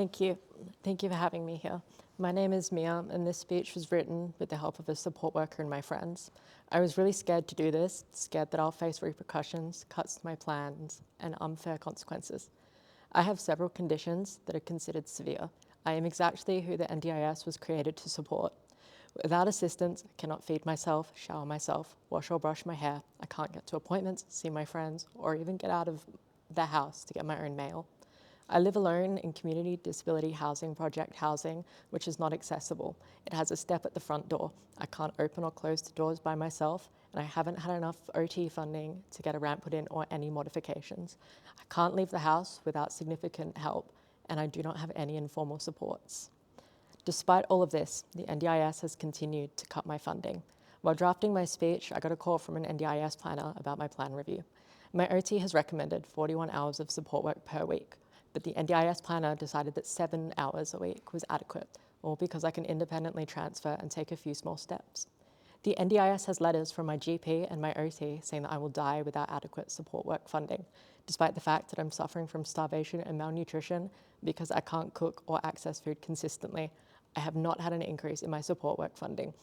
Thank you. Thank you for having me here. My name is Mia, and this speech was written with the help of a support worker and my friends. I was really scared to do this, scared that I'll face repercussions, cuts to my plans, and unfair consequences. I have several conditions that are considered severe. I am exactly who the NDIS was created to support. Without assistance, I cannot feed myself, shower myself, wash or brush my hair. I can't get to appointments, see my friends, or even get out of the house to get my own mail. I live alone in community disability housing project housing, which is not accessible. It has a step at the front door. I can't open or close the doors by myself, and I haven't had enough OT funding to get a ramp put in or any modifications. I can't leave the house without significant help, and I do not have any informal supports. Despite all of this, the NDIS has continued to cut my funding. While drafting my speech, I got a call from an NDIS planner about my plan review. My OT has recommended 41 hours of support work per week, but the NDIS planner decided that 7 hours a week was adequate, all because I can independently transfer and take a few small steps. The NDIS has letters from my GP and my OT saying that I will die without adequate support work funding, despite the fact that I'm suffering from starvation and malnutrition because I can't cook or access food consistently. I have not had an increase in my support work funding.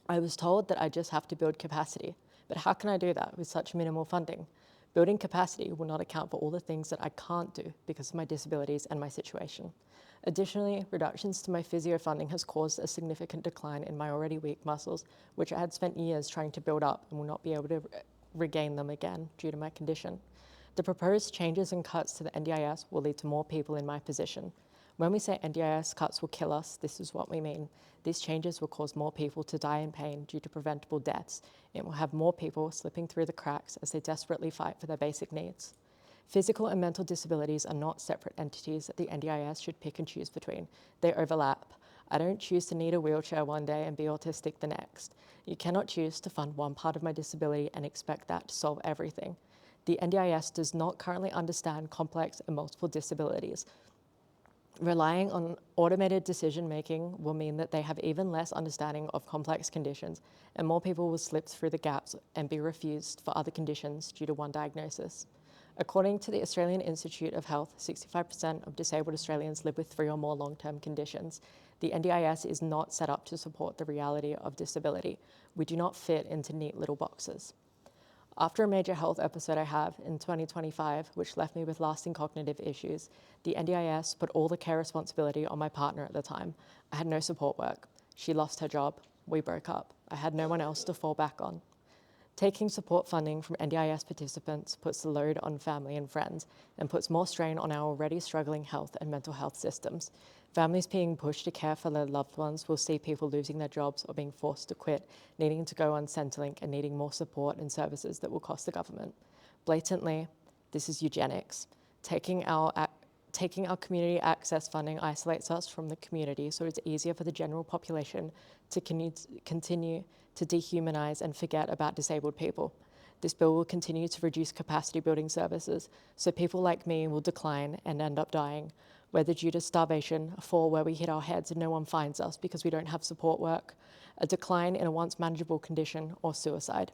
I was told that I just have to build capacity, but how can I do that with such minimal funding? Building capacity will not account for all the things that I can't do because of my disabilities and my situation. Additionally, reductions to my physio funding has caused a significant decline in my already weak muscles, which I had spent years trying to build up and will not be able to regain them again due to my condition. The proposed changes and cuts to the NDIS will lead to more people in my position. When we say NDIS cuts will kill us, this is what we mean. These changes will cause more people to die in pain due to preventable deaths. It will have more people slipping through the cracks as they desperately fight for their basic needs. Physical and mental disabilities are not separate entities that the NDIS should pick and choose between. They overlap. I don't choose to need a wheelchair one day and be autistic the next. You cannot choose to fund one part of my disability and expect that to solve everything. The NDIS does not currently understand complex and multiple disabilities. Relying on automated decision-making will mean that they have even less understanding of complex conditions, and more people will slip through the gaps and be refused for other conditions due to one diagnosis. According to the Australian Institute of Health, 65% of disabled Australians live with 3 or more long-term conditions. The NDIS is not set up to support the reality of disability. We do not fit into neat little boxes. After a major health episode I had in 2025, which left me with lasting cognitive issues, the NDIS put all the care responsibility on my partner at the time. I had no support work. She lost her job. We broke up. I had no one else to fall back on. Taking support funding from NDIS participants puts the load on family and friends and puts more strain on our already struggling health and mental health systems. Families being pushed to care for their loved ones will see people losing their jobs or being forced to quit, needing to go on Centrelink and needing more support and services that will cost the government. Blatantly, this is eugenics. Taking our community access funding isolates us from the community, so it's easier for the general population to continue to dehumanize and forget about disabled people. This bill will continue to reduce capacity building services, so people like me will decline and end up dying, whether due to starvation, a fall where we hit our heads and no one finds us because we don't have support work, a decline in a once manageable condition, or suicide,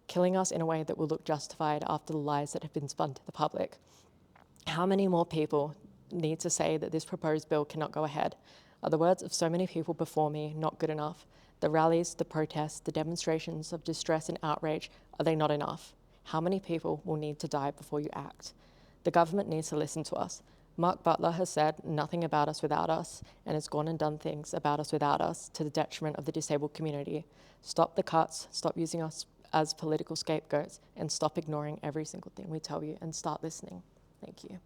killing us in a way that will look justified after the lies that have been spun to the public. How many more people need to say that this proposed bill cannot go ahead? Are the words of so many people before me not good enough? The rallies, the protests, the demonstrations of distress and outrage, are they not enough? How many people will need to die before you act? The government needs to listen to us. Mark Butler has said nothing about us without us, and has gone and done things about us without us to the detriment of the disabled community. Stop the cuts, stop using us as political scapegoats, and stop ignoring every single thing we tell you and start listening. Thank you.